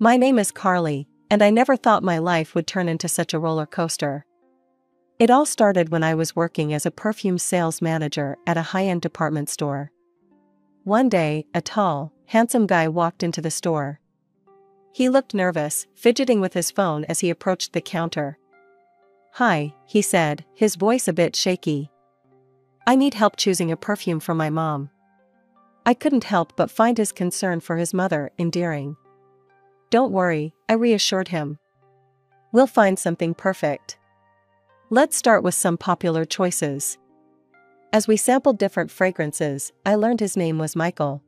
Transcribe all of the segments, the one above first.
My name is Carly, and I never thought my life would turn into such a roller coaster. It all started when I was working as a perfume sales manager at a high-end department store. One day, a tall, handsome guy walked into the store. He looked nervous, fidgeting with his phone as he approached the counter. "Hi," he said, his voice a bit shaky. "I need help choosing a perfume for my mom." I couldn't help but find his concern for his mother endearing. "Don't worry," I reassured him. "We'll find something perfect. Let's start with some popular choices." As we sampled different fragrances, I learned his name was Michael.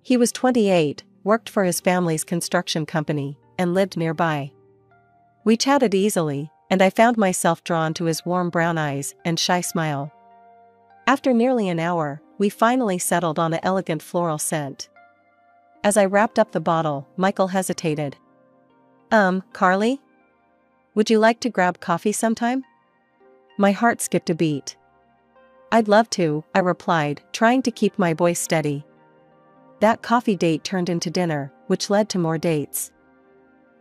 He was 28, worked for his family's construction company, and lived nearby. We chatted easily, and I found myself drawn to his warm brown eyes and shy smile. After nearly an hour, we finally settled on an elegant floral scent. As I wrapped up the bottle, Michael hesitated. Carly? Would you like to grab coffee sometime?" My heart skipped a beat. "I'd love to," I replied, trying to keep my voice steady. That coffee date turned into dinner, which led to more dates.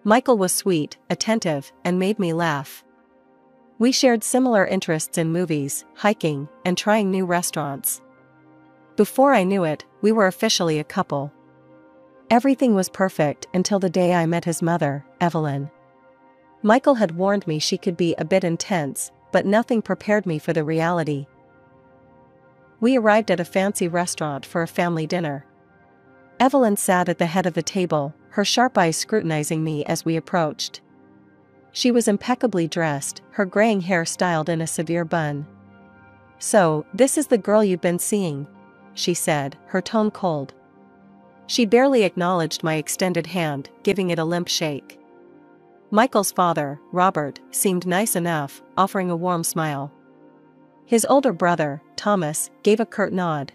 Michael was sweet, attentive, and made me laugh. We shared similar interests in movies, hiking, and trying new restaurants. Before I knew it, we were officially a couple. Everything was perfect until the day I met his mother, Evelyn. Michael had warned me she could be a bit intense, but nothing prepared me for the reality. We arrived at a fancy restaurant for a family dinner. Evelyn sat at the head of the table, her sharp eyes scrutinizing me as we approached. She was impeccably dressed, her graying hair styled in a severe bun. "So, this is the girl you've been seeing," she said, her tone cold. She barely acknowledged my extended hand, giving it a limp shake. Michael's father, Robert, seemed nice enough, offering a warm smile. His older brother, Thomas, gave a curt nod.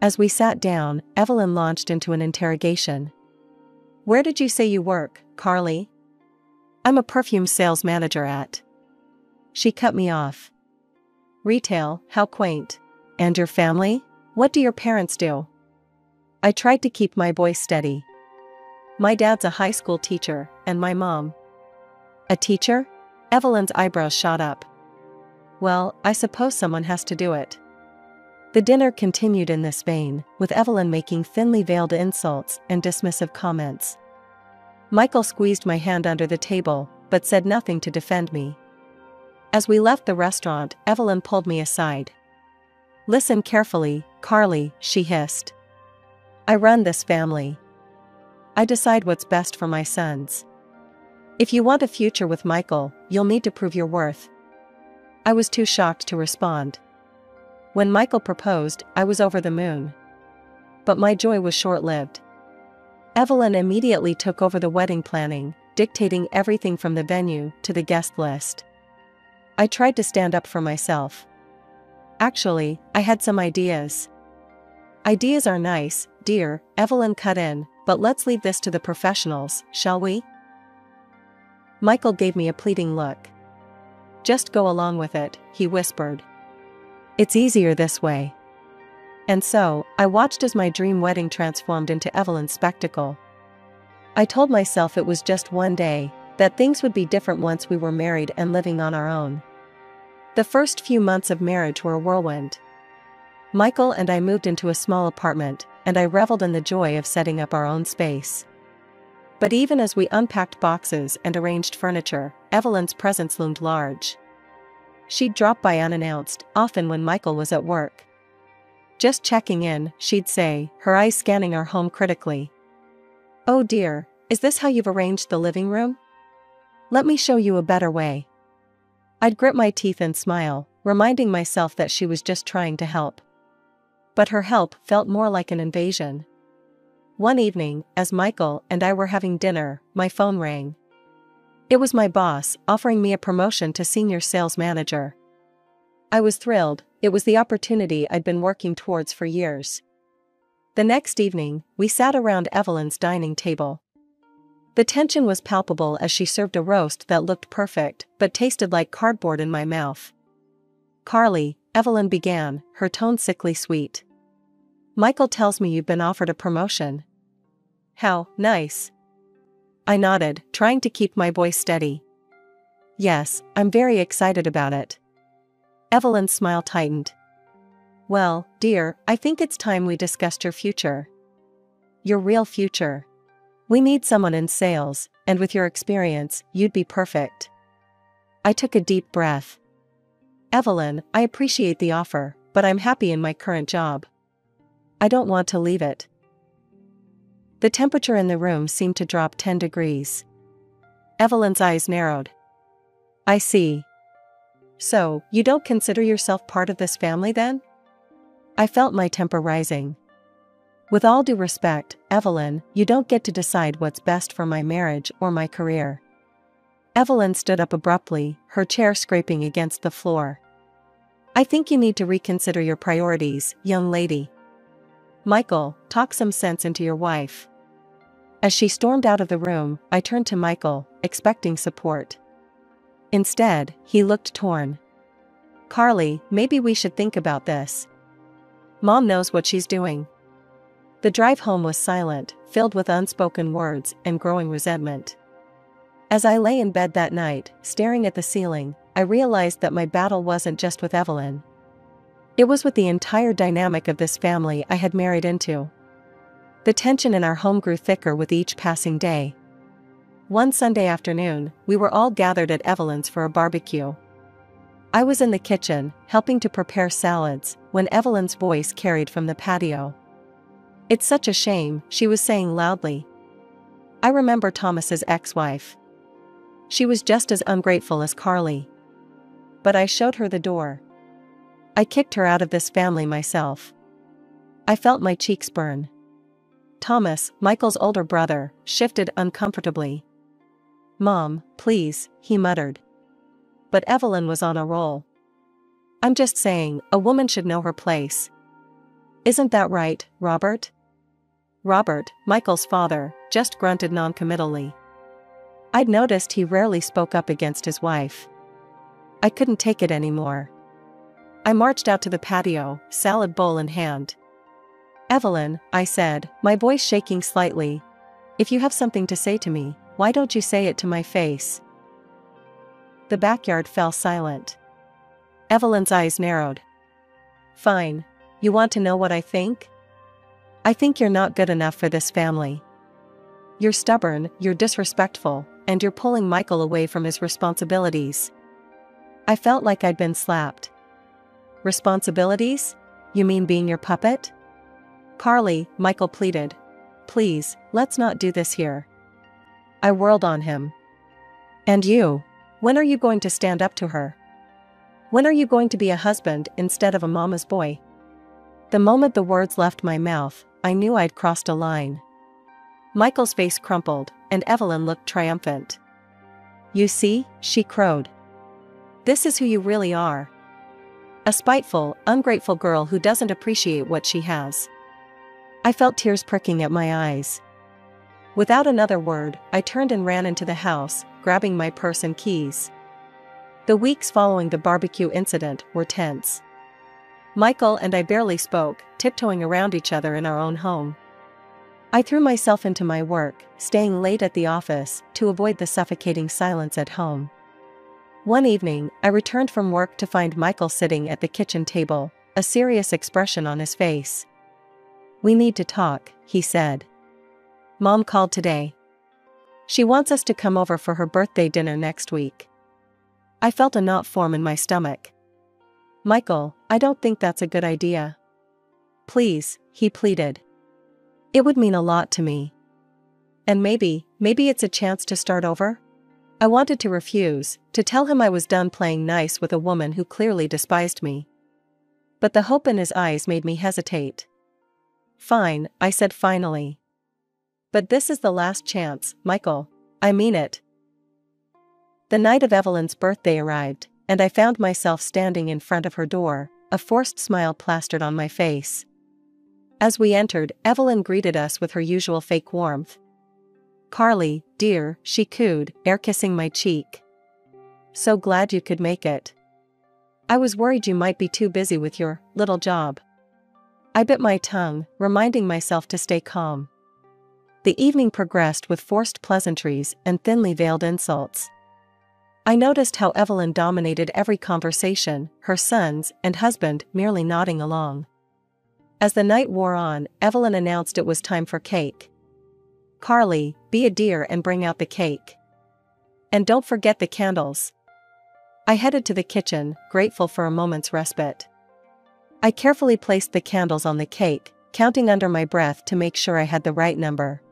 As we sat down, Evelyn launched into an interrogation. "Where did you say you work, Carly?" "I'm a perfume sales manager at..." She cut me off. "Retail, how quaint. And your family? What do your parents do?" I tried to keep my voice steady. "My dad's a high school teacher, and my mom..." "A teacher?" Evelyn's eyebrows shot up. "Well, I suppose someone has to do it." The dinner continued in this vein, with Evelyn making thinly veiled insults and dismissive comments. Michael squeezed my hand under the table, but said nothing to defend me. As we left the restaurant, Evelyn pulled me aside. "Listen carefully, Carly," she hissed. "I run this family. I decide what's best for my sons. If you want a future with Michael, you'll need to prove your worth." I was too shocked to respond. When Michael proposed, I was over the moon. But my joy was short-lived. Evelyn immediately took over the wedding planning, dictating everything from the venue to the guest list. I tried to stand up for myself. "Actually, I had some ideas." "Ideas are nice, dear," Evelyn cut in, "but let's leave this to the professionals, shall we?" Michael gave me a pleading look. "Just go along with it," he whispered. "It's easier this way." And so, I watched as my dream wedding transformed into Evelyn's spectacle. I told myself it was just one day, that things would be different once we were married and living on our own. The first few months of marriage were a whirlwind. Michael and I moved into a small apartment, and I reveled in the joy of setting up our own space. But even as we unpacked boxes and arranged furniture, Evelyn's presence loomed large. She'd drop by unannounced, often when Michael was at work. "Just checking in," she'd say, her eyes scanning our home critically. "Oh dear, is this how you've arranged the living room? Let me show you a better way." I'd grit my teeth and smile, reminding myself that she was just trying to help. But her help felt more like an invasion. One evening, as Michael and I were having dinner, my phone rang. It was my boss, offering me a promotion to senior sales manager. I was thrilled. It was the opportunity I'd been working towards for years. The next evening, we sat around Evelyn's dining table. The tension was palpable as she served a roast that looked perfect, but tasted like cardboard in my mouth. "Carly," Evelyn began, her tone sickly sweet. "Michael tells me you've been offered a promotion." "How nice." I nodded, trying to keep my voice steady. Yes, I'm very excited about it. Evelyn's smile tightened. Well, dear, I think it's time we discussed your future. Your real future. We need someone in sales, and with your experience, you'd be perfect. I took a deep breath. Evelyn, I appreciate the offer, but I'm happy in my current job. I don't want to leave it. The temperature in the room seemed to drop 10 degrees. Evelyn's eyes narrowed. I see. So, you don't consider yourself part of this family then? I felt my temper rising. With all due respect, Evelyn, you don't get to decide what's best for my marriage or my career. Evelyn stood up abruptly, her chair scraping against the floor. I think you need to reconsider your priorities, young lady. Michael, talk some sense into your wife. As she stormed out of the room, I turned to Michael, expecting support. Instead, he looked torn. Carly, maybe we should think about this. Mom knows what she's doing. The drive home was silent, filled with unspoken words and growing resentment. As I lay in bed that night, staring at the ceiling, I realized that my battle wasn't just with Evelyn. It was with the entire dynamic of this family I had married into. The tension in our home grew thicker with each passing day. One Sunday afternoon, we were all gathered at Evelyn's for a barbecue. I was in the kitchen, helping to prepare salads, when Evelyn's voice carried from the patio. It's such a shame, she was saying loudly. I remember Thomas's ex-wife. She was just as ungrateful as Carly. But I showed her the door. I kicked her out of this family myself. I felt my cheeks burn. Thomas, Michael's older brother, shifted uncomfortably. Mom, please, he muttered. But Evelyn was on a roll. I'm just saying, a woman should know her place. Isn't that right, Robert? Robert, Michael's father, just grunted noncommittally. I'd noticed he rarely spoke up against his wife. I couldn't take it anymore. I marched out to the patio, salad bowl in hand. Evelyn, I said, my voice shaking slightly, if you have something to say to me, why don't you say it to my face? The backyard fell silent. Evelyn's eyes narrowed. Fine. You want to know what I think? I think you're not good enough for this family. You're stubborn, you're disrespectful, and you're pulling Michael away from his responsibilities. I felt like I'd been slapped. Responsibilities? You mean being your puppet? Carly, Michael pleaded. Please, let's not do this here. I whirled on him. And you? When are you going to stand up to her? When are you going to be a husband instead of a mama's boy? The moment the words left my mouth, I knew I'd crossed a line. Michael's face crumpled, and Evelyn looked triumphant. You see, she crowed. This is who you really are. A spiteful, ungrateful girl who doesn't appreciate what she has. I felt tears pricking at my eyes. Without another word, I turned and ran into the house, grabbing my purse and keys. The weeks following the barbecue incident were tense. Michael and I barely spoke, tiptoeing around each other in our own home. I threw myself into my work, staying late at the office to avoid the suffocating silence at home. One evening, I returned from work to find Michael sitting at the kitchen table, a serious expression on his face. We need to talk, he said. Mom called today. She wants us to come over for her birthday dinner next week. I felt a knot form in my stomach. Michael, I don't think that's a good idea. Please, he pleaded. It would mean a lot to me. And maybe it's a chance to start over? I wanted to refuse, to tell him I was done playing nice with a woman who clearly despised me. But the hope in his eyes made me hesitate. Fine, I said finally. But this is the last chance, Michael. I mean it. The night of Evelyn's birthday arrived, and I found myself standing in front of her door, a forced smile plastered on my face. As we entered, Evelyn greeted us with her usual fake warmth. Carly, dear, she cooed, air-kissing my cheek. So glad you could make it. I was worried you might be too busy with your little job. I bit my tongue, reminding myself to stay calm. The evening progressed with forced pleasantries and thinly veiled insults. I noticed how Evelyn dominated every conversation, her sons and husband merely nodding along. As the night wore on, Evelyn announced it was time for cake. "Carly, be a dear and bring out the cake. And don't forget the candles." I headed to the kitchen, grateful for a moment's respite. I carefully placed the candles on the cake, counting under my breath to make sure I had the right number.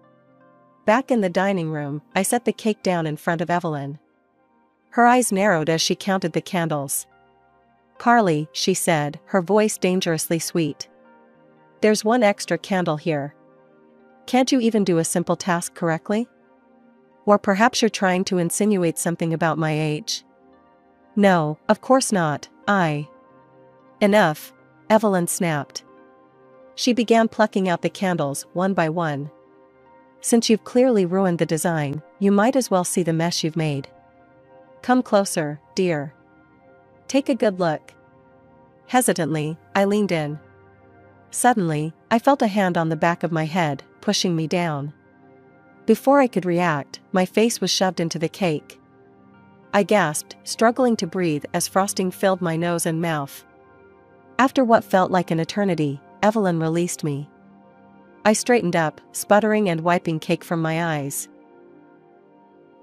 Back in the dining room, I set the cake down in front of Evelyn. Her eyes narrowed as she counted the candles. "Carly," she said, her voice dangerously sweet. "There's one extra candle here. Can't you even do a simple task correctly? Or perhaps you're trying to insinuate something about my age?" "No, of course not, Enough," Evelyn snapped. She began plucking out the candles one by one. "Since you've clearly ruined the design, you might as well see the mess you've made. Come closer, dear. Take a good look." Hesitantly, I leaned in. Suddenly, I felt a hand on the back of my head, pushing me down. Before I could react, my face was shoved into the cake. I gasped, struggling to breathe as frosting filled my nose and mouth. After what felt like an eternity, Evelyn released me. I straightened up, sputtering and wiping cake from my eyes.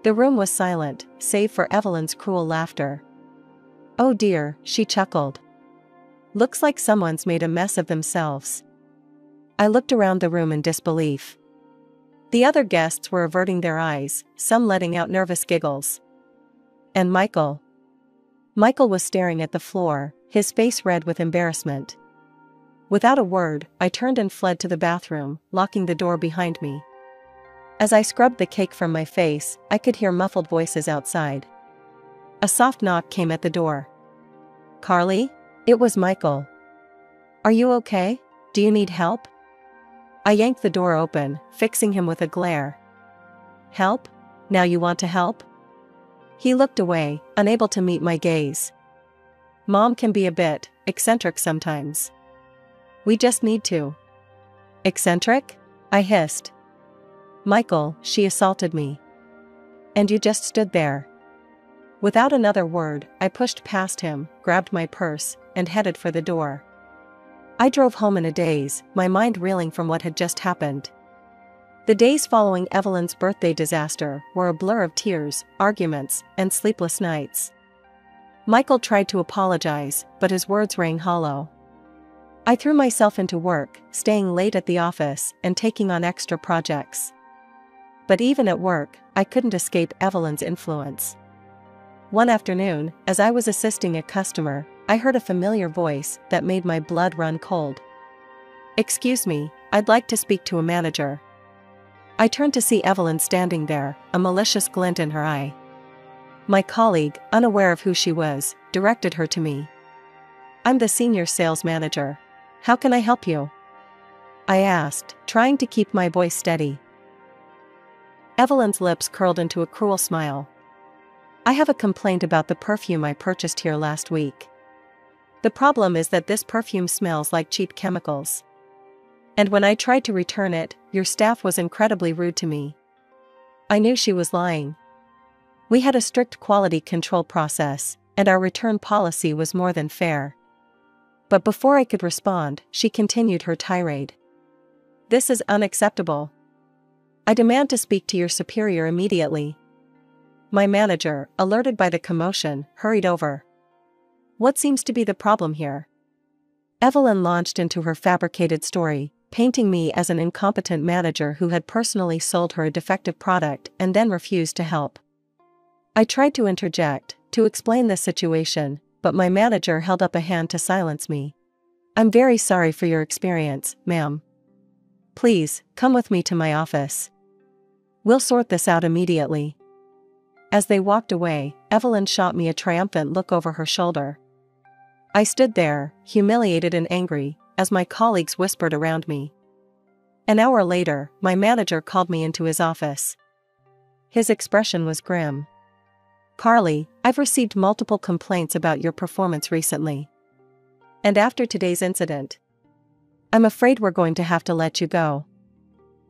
The room was silent, save for Evelyn's cruel laughter. "Oh dear," she chuckled. "Looks like someone's made a mess of themselves." I looked around the room in disbelief. The other guests were averting their eyes, some letting out nervous giggles. And Michael. Michael was staring at the floor, his face red with embarrassment. Without a word, I turned and fled to the bathroom, locking the door behind me. As I scrubbed the cake from my face, I could hear muffled voices outside. A soft knock came at the door. "Carly?" It was Michael. "Are you okay? Do you need help?" I yanked the door open, fixing him with a glare. "Help? Now you want to help?" He looked away, unable to meet my gaze. "Mom can be a bit eccentric sometimes. We just need to." "Eccentric?" I hissed. "Michael, she assaulted me. And you just stood there." Without another word, I pushed past him, grabbed my purse, and headed for the door. I drove home in a daze, my mind reeling from what had just happened. The days following Evelyn's birthday disaster were a blur of tears, arguments, and sleepless nights. Michael tried to apologize, but his words rang hollow. I threw myself into work, staying late at the office and taking on extra projects. But even at work, I couldn't escape Evelyn's influence. One afternoon, as I was assisting a customer, I heard a familiar voice that made my blood run cold. "Excuse me, I'd like to speak to a manager." I turned to see Evelyn standing there, a malicious glint in her eye. My colleague, unaware of who she was, directed her to me. "I'm the senior sales manager. How can I help you?" I asked, trying to keep my voice steady. Evelyn's lips curled into a cruel smile. "I have a complaint about the perfume I purchased here last week. The problem is that this perfume smells like cheap chemicals. And when I tried to return it, your staff was incredibly rude to me." I knew she was lying. We had a strict quality control process, and our return policy was more than fair. But before I could respond, she continued her tirade. "This is unacceptable. I demand to speak to your superior immediately." My manager, alerted by the commotion, hurried over. "What seems to be the problem here?" Evelyn launched into her fabricated story, painting me as an incompetent manager who had personally sold her a defective product and then refused to help. I tried to interject, to explain the situation, but my manager held up a hand to silence me. "I'm very sorry for your experience, ma'am. Please, come with me to my office. We'll sort this out immediately." As they walked away, Evelyn shot me a triumphant look over her shoulder. I stood there, humiliated and angry, as my colleagues whispered around me. An hour later, my manager called me into his office. His expression was grim. "Carly, I've received multiple complaints about your performance recently. And after today's incident, I'm afraid we're going to have to let you go."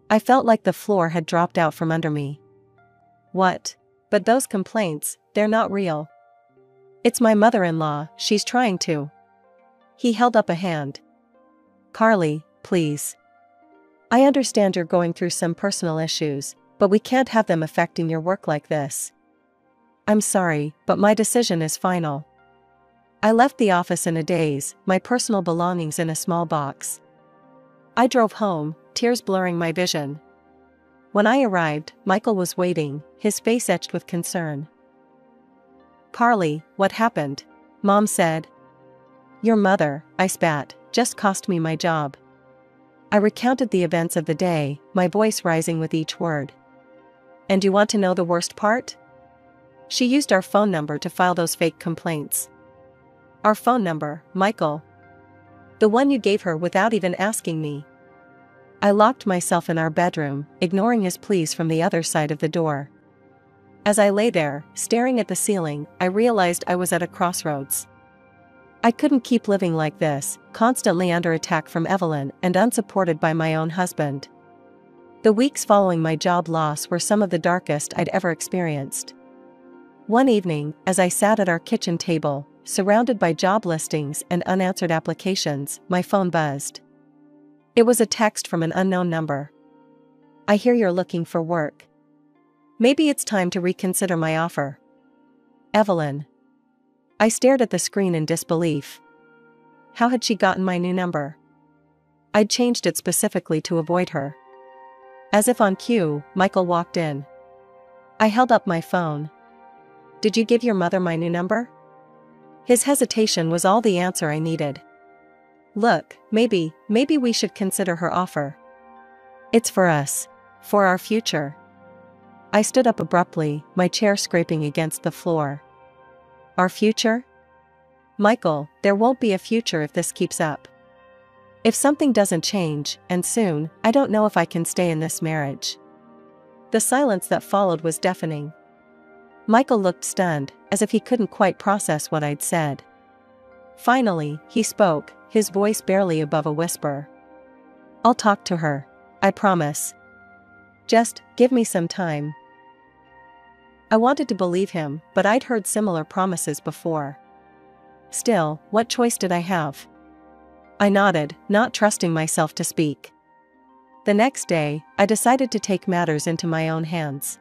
I felt like the floor had dropped out from under me. What? But those complaints, they're not real. It's my mother-in-law, she's trying to. He held up a hand. Carly, please. I understand you're going through some personal issues, but we can't have them affecting your work like this. I'm sorry, but my decision is final. I left the office in a daze, my personal belongings in a small box. I drove home, tears blurring my vision. When I arrived, Michael was waiting, his face etched with concern. Carly, what happened? Mom said. Your mother, I spat, just cost me my job. I recounted the events of the day, my voice rising with each word. And you want to know the worst part? She used our phone number to file those fake complaints. Our phone number, Michael. The one you gave her without even asking me. I locked myself in our bedroom, ignoring his pleas from the other side of the door. As I lay there, staring at the ceiling, I realized I was at a crossroads. I couldn't keep living like this, constantly under attack from Evelyn and unsupported by my own husband. The weeks following my job loss were some of the darkest I'd ever experienced. One evening, as I sat at our kitchen table, surrounded by job listings and unanswered applications, my phone buzzed. It was a text from an unknown number. I hear you're looking for work. Maybe it's time to reconsider my offer. Evelyn. I stared at the screen in disbelief. How had she gotten my new number? I'd changed it specifically to avoid her. As if on cue, Michael walked in. I held up my phone. Did you give your mother my new number? His hesitation was all the answer I needed. Look, maybe we should consider her offer. It's for us. For our future. I stood up abruptly, my chair scraping against the floor. Our future? Michael, there won't be a future if this keeps up. If something doesn't change, and soon, I don't know if I can stay in this marriage. The silence that followed was deafening. Michael looked stunned, as if he couldn't quite process what I'd said. Finally, he spoke, his voice barely above a whisper. I'll talk to her. I promise. Just, give me some time. I wanted to believe him, but I'd heard similar promises before. Still, what choice did I have? I nodded, not trusting myself to speak. The next day, I decided to take matters into my own hands.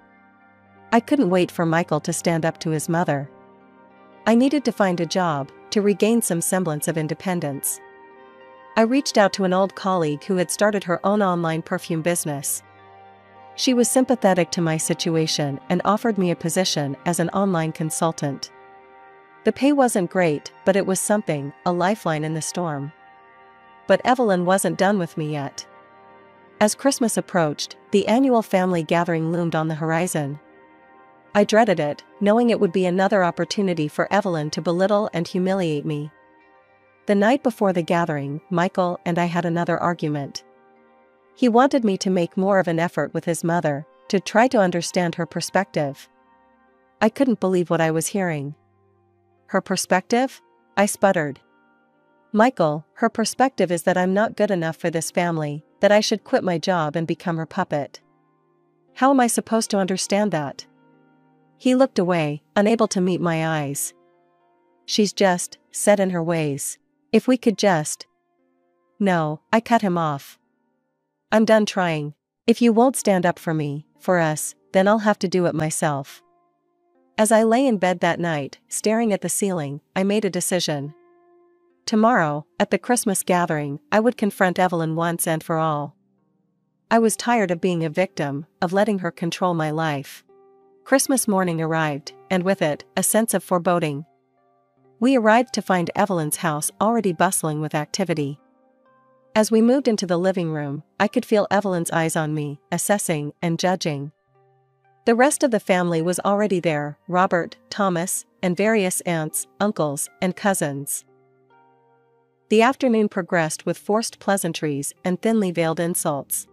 I couldn't wait for Michael to stand up to his mother. I needed to find a job, to regain some semblance of independence. I reached out to an old colleague who had started her own online perfume business. She was sympathetic to my situation and offered me a position as an online consultant. The pay wasn't great, but it was something, a lifeline in the storm. But Evelyn wasn't done with me yet. As Christmas approached, the annual family gathering loomed on the horizon. I dreaded it, knowing it would be another opportunity for Evelyn to belittle and humiliate me. The night before the gathering, Michael and I had another argument. He wanted me to make more of an effort with his mother, to try to understand her perspective. I couldn't believe what I was hearing. Her perspective? I sputtered. Michael, her perspective is that I'm not good enough for this family, that I should quit my job and become her puppet. How am I supposed to understand that? He looked away, unable to meet my eyes. She's just set in her ways. If we could just... No, I cut him off. I'm done trying. If you won't stand up for me, for us, then I'll have to do it myself. As I lay in bed that night, staring at the ceiling, I made a decision. Tomorrow, at the Christmas gathering, I would confront Evelyn once and for all. I was tired of being a victim, of letting her control my life. Christmas morning arrived, and with it, a sense of foreboding. We arrived to find Evelyn's house already bustling with activity. As we moved into the living room, I could feel Evelyn's eyes on me, assessing and judging. The rest of the family was already there, Robert, Thomas, and various aunts, uncles, and cousins. The afternoon progressed with forced pleasantries and thinly veiled insults.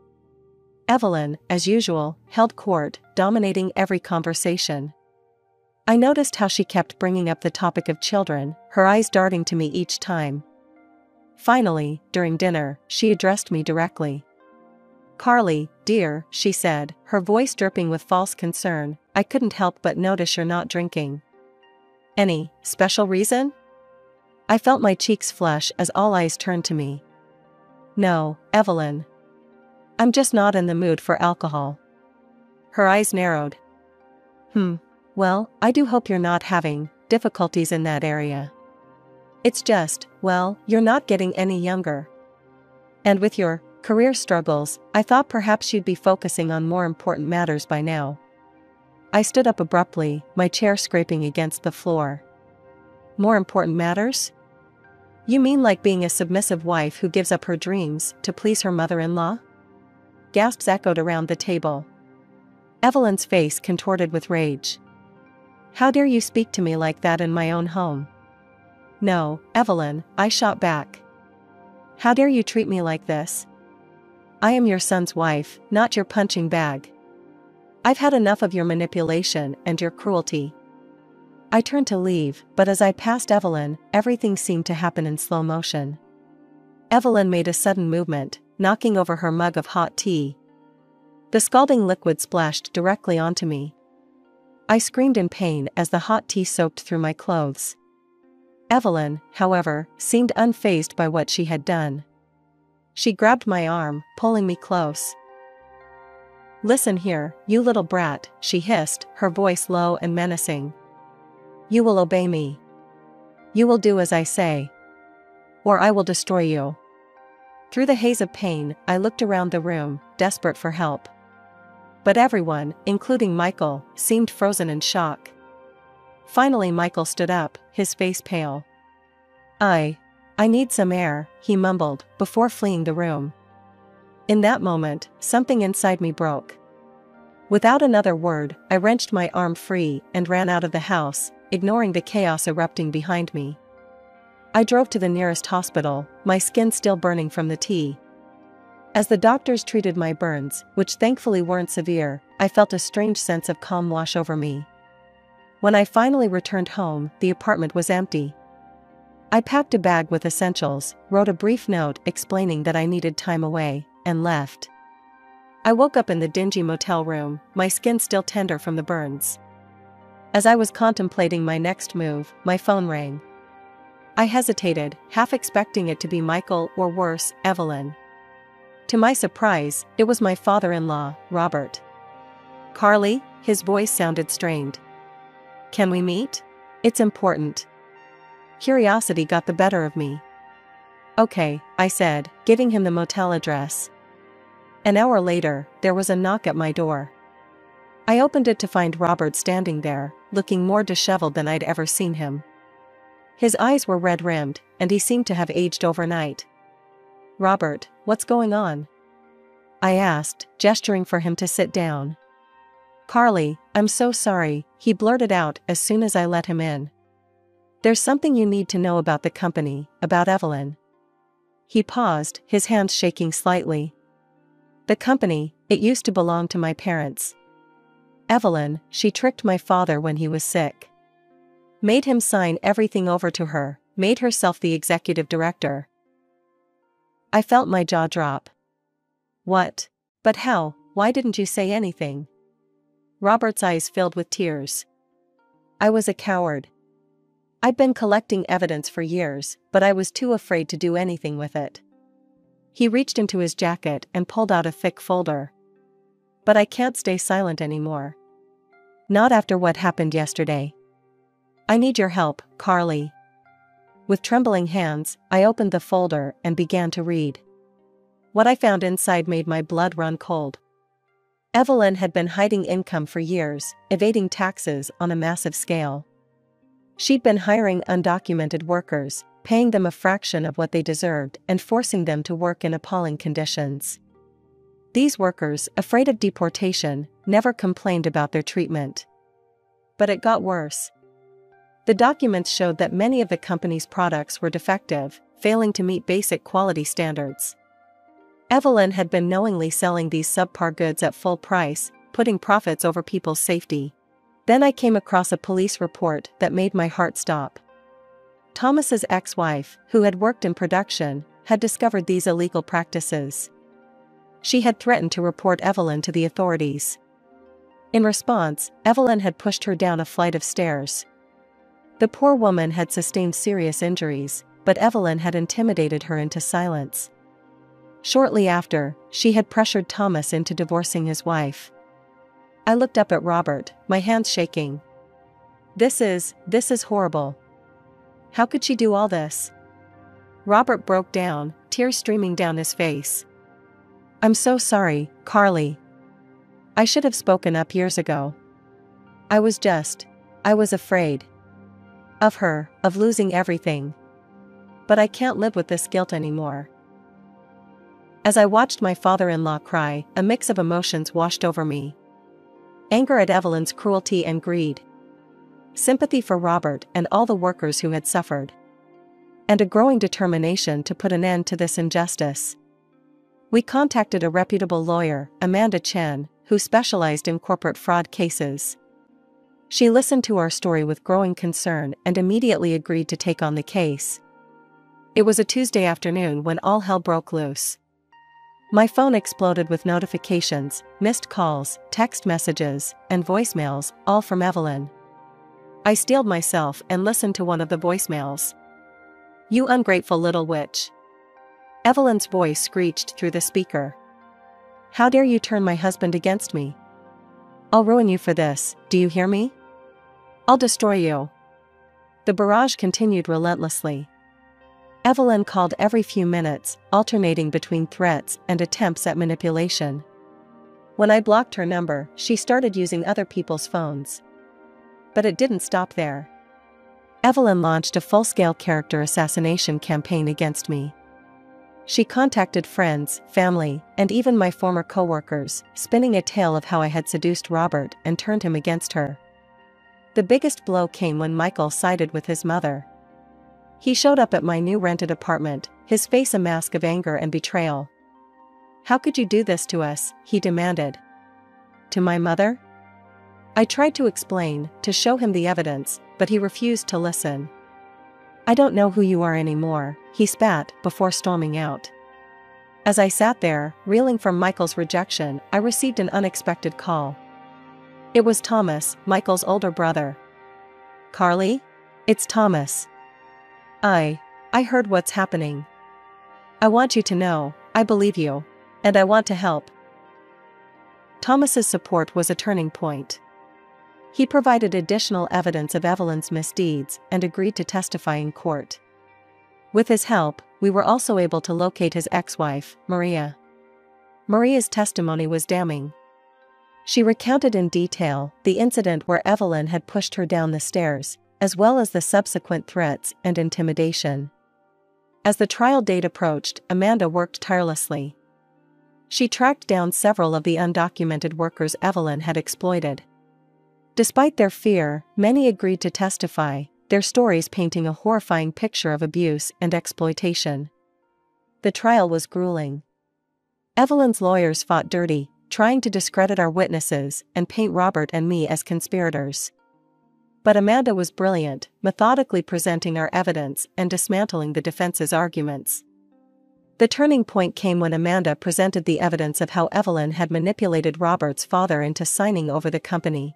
Evelyn, as usual, held court, dominating every conversation. I noticed how she kept bringing up the topic of children, her eyes darting to me each time. Finally, during dinner, she addressed me directly. Carly, dear, she said, her voice dripping with false concern, I couldn't help but notice you're not drinking. Any special reason? I felt my cheeks flush as all eyes turned to me. No, Evelyn. I'm just not in the mood for alcohol. Her eyes narrowed. Well, I do hope you're not having difficulties in that area. It's just, well, you're not getting any younger. And with your career struggles, I thought perhaps you'd be focusing on more important matters by now. I stood up abruptly, my chair scraping against the floor. More important matters? You mean like being a submissive wife who gives up her dreams to please her mother-in-law? Gasps echoed around the table. Evelyn's face contorted with rage. How dare you speak to me like that in my own home? No, Evelyn, I shot back. How dare you treat me like this? I am your son's wife, not your punching bag. I've had enough of your manipulation and your cruelty. I turned to leave, but as I passed Evelyn, everything seemed to happen in slow motion. Evelyn made a sudden movement, knocking over her mug of hot tea. The scalding liquid splashed directly onto me. I screamed in pain as the hot tea soaked through my clothes. Evelyn, however, seemed unfazed by what she had done. She grabbed my arm, pulling me close. Listen here, you little brat, she hissed, her voice low and menacing. You will obey me. You will do as I say. Or I will destroy you. Through the haze of pain, I looked around the room, desperate for help. But everyone, including Michael, seemed frozen in shock. Finally Michael stood up, his face pale. I need some air, he mumbled, before fleeing the room. In that moment, something inside me broke. Without another word, I wrenched my arm free and ran out of the house, ignoring the chaos erupting behind me. I drove to the nearest hospital, my skin still burning from the tea. As the doctors treated my burns, which thankfully weren't severe, I felt a strange sense of calm wash over me. When I finally returned home, the apartment was empty. I packed a bag with essentials, wrote a brief note explaining that I needed time away, and left. I woke up in the dingy motel room, my skin still tender from the burns. As I was contemplating my next move, my phone rang. I hesitated, half expecting it to be Michael or worse, Evelyn. To my surprise, it was my father-in-law, Robert. Carly, his voice sounded strained. Can we meet? It's important. Curiosity got the better of me. Okay, I said, giving him the motel address. An hour later, there was a knock at my door. I opened it to find Robert standing there, looking more disheveled than I'd ever seen him. His eyes were red-rimmed, and he seemed to have aged overnight. Robert, what's going on? I asked, gesturing for him to sit down. Carly, I'm so sorry, he blurted out as soon as I let him in. There's something you need to know about the company, about Evelyn. He paused, his hands shaking slightly. The company, it used to belong to my parents. Evelyn, she tricked my father when he was sick. Made him sign everything over to her, made herself the executive director. I felt my jaw drop. What? But how? Why didn't you say anything? Robert's eyes filled with tears. I was a coward. I'd been collecting evidence for years, but I was too afraid to do anything with it. He reached into his jacket and pulled out a thick folder. But I can't stay silent anymore. Not after what happened yesterday. I need your help, Carly. With trembling hands, I opened the folder and began to read. What I found inside made my blood run cold. Evelyn had been hiding income for years, evading taxes on a massive scale. She'd been hiring undocumented workers, paying them a fraction of what they deserved and forcing them to work in appalling conditions. These workers, afraid of deportation, never complained about their treatment. But it got worse. The documents showed that many of the company's products were defective, failing to meet basic quality standards. Evelyn had been knowingly selling these subpar goods at full price, putting profits over people's safety. Then I came across a police report that made my heart stop. Thomas's ex-wife, who had worked in production, had discovered these illegal practices. She had threatened to report Evelyn to the authorities. In response, Evelyn had pushed her down a flight of stairs. The poor woman had sustained serious injuries, but Evelyn had intimidated her into silence. Shortly after, she had pressured Thomas into divorcing his wife. I looked up at Robert, my hands shaking. This is horrible. How could she do all this? Robert broke down, tears streaming down his face. I'm so sorry, Carly. I should have spoken up years ago. I was afraid. Of her, of losing everything. But I can't live with this guilt anymore. As I watched my father-in-law cry, a mix of emotions washed over me. Anger at Evelyn's cruelty and greed. Sympathy for Robert and all the workers who had suffered. And a growing determination to put an end to this injustice. We contacted a reputable lawyer, Amanda Chen, who specialized in corporate fraud cases. She listened to our story with growing concern and immediately agreed to take on the case. It was a Tuesday afternoon when all hell broke loose. My phone exploded with notifications, missed calls, text messages, and voicemails, all from Evelyn. I steeled myself and listened to one of the voicemails. You ungrateful little witch. Evelyn's voice screeched through the speaker. How dare you turn my husband against me? I'll ruin you for this, do you hear me? I'll destroy you. The barrage continued relentlessly. Evelyn called every few minutes, alternating between threats and attempts at manipulation. When I blocked her number, she started using other people's phones. But it didn't stop there. Evelyn launched a full-scale character assassination campaign against me. She contacted friends, family, and even my former co-workers, spinning a tale of how I had seduced Robert and turned him against her. The biggest blow came when Michael sided with his mother. He showed up at my new rented apartment, his face a mask of anger and betrayal. How could you do this to us? He demanded. To my mother? I tried to explain, to show him the evidence, but he refused to listen. I don't know who you are anymore, he spat before storming out. As I sat there, reeling from Michael's rejection, I received an unexpected call. It was Thomas, Michael's older brother. Carly? It's Thomas. I heard what's happening. I want you to know, I believe you. And I want to help. Thomas's support was a turning point. He provided additional evidence of Evelyn's misdeeds and agreed to testify in court. With his help, we were also able to locate his ex-wife, Maria. Maria's testimony was damning. She recounted in detail the incident where Evelyn had pushed her down the stairs, as well as the subsequent threats and intimidation. As the trial date approached, Amanda worked tirelessly. She tracked down several of the undocumented workers Evelyn had exploited. Despite their fear, many agreed to testify, their stories painting a horrifying picture of abuse and exploitation. The trial was grueling. Evelyn's lawyers fought dirty, trying to discredit our witnesses and paint Robert and me as conspirators. But Amanda was brilliant, methodically presenting our evidence and dismantling the defense's arguments. The turning point came when Amanda presented the evidence of how Evelyn had manipulated Robert's father into signing over the company.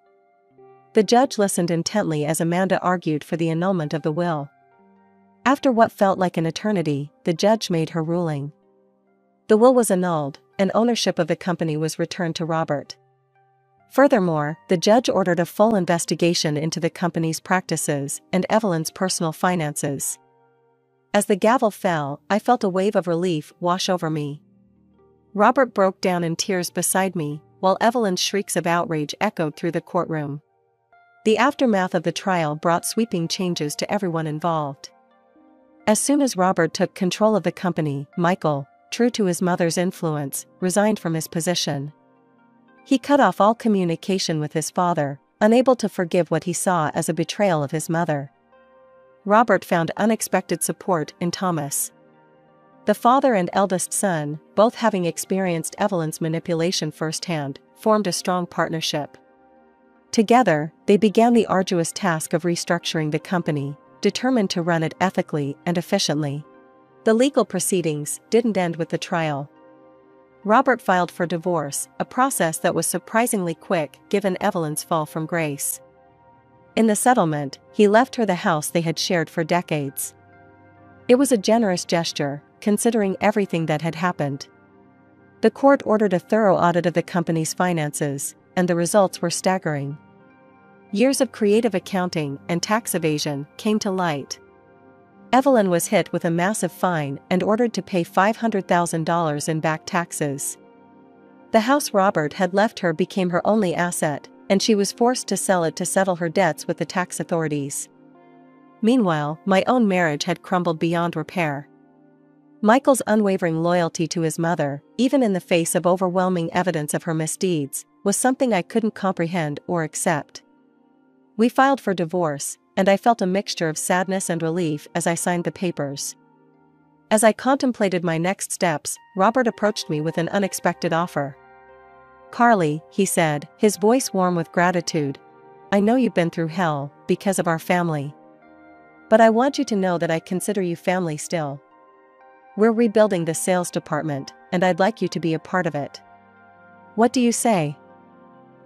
The judge listened intently as Amanda argued for the annulment of the will. After what felt like an eternity, the judge made her ruling. The will was annulled, and ownership of the company was returned to Robert. Furthermore, the judge ordered a full investigation into the company's practices and Evelyn's personal finances. As the gavel fell, I felt a wave of relief wash over me. Robert broke down in tears beside me, while Evelyn's shrieks of outrage echoed through the courtroom. The aftermath of the trial brought sweeping changes to everyone involved. As soon as Robert took control of the company, Michael, true to his mother's influence, resigned from his position. He cut off all communication with his father, unable to forgive what he saw as a betrayal of his mother. Robert found unexpected support in Thomas. The father and eldest son, both having experienced Evelyn's manipulation firsthand, formed a strong partnership. Together, they began the arduous task of restructuring the company, determined to run it ethically and efficiently. The legal proceedings didn't end with the trial. Robert filed for divorce, a process that was surprisingly quick given Evelyn's fall from grace. In the settlement, he left her the house they had shared for decades. It was a generous gesture, considering everything that had happened. The court ordered a thorough audit of the company's finances, and the results were staggering. Years of creative accounting and tax evasion came to light. Evelyn was hit with a massive fine and ordered to pay $500,000 in back taxes. The house Robert had left her became her only asset, and she was forced to sell it to settle her debts with the tax authorities. Meanwhile, my own marriage had crumbled beyond repair. Michael's unwavering loyalty to his mother, even in the face of overwhelming evidence of her misdeeds, was something I couldn't comprehend or accept. We filed for divorce, and I felt a mixture of sadness and relief as I signed the papers. As I contemplated my next steps, Robert approached me with an unexpected offer. "Carly," he said, his voice warm with gratitude, "I know you've been through hell because of our family. But I want you to know that I consider you family still. We're rebuilding the sales department, and I'd like you to be a part of it. What do you say?"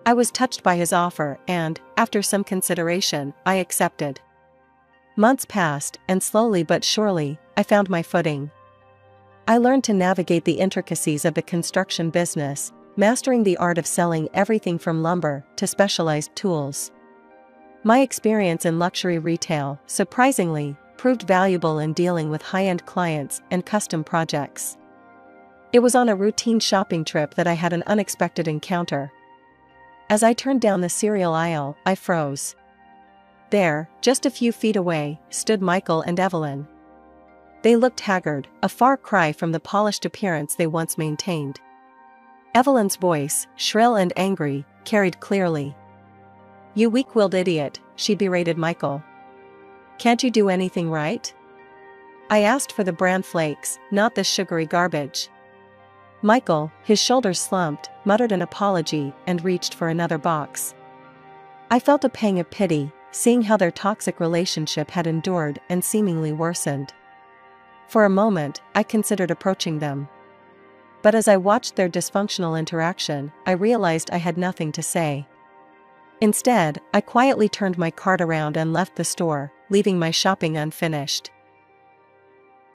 I was touched by his offer and, after some consideration, I accepted. Months passed, and slowly but surely, I found my footing. I learned to navigate the intricacies of the construction business, mastering the art of selling everything from lumber to specialized tools. My experience in luxury retail, surprisingly, proved valuable in dealing with high-end clients and custom projects. It was on a routine shopping trip that I had an unexpected encounter. As I turned down the cereal aisle, I froze. There, just a few feet away, stood Michael and Evelyn. They looked haggard, a far cry from the polished appearance they once maintained. Evelyn's voice, shrill and angry, carried clearly. "You weak-willed idiot," she berated Michael. "Can't you do anything right? I asked for the bran flakes, not this sugary garbage." Michael, his shoulders slumped, muttered an apology and reached for another box. I felt a pang of pity, seeing how their toxic relationship had endured and seemingly worsened. For a moment, I considered approaching them. But as I watched their dysfunctional interaction, I realized I had nothing to say. Instead, I quietly turned my cart around and left the store, leaving my shopping unfinished.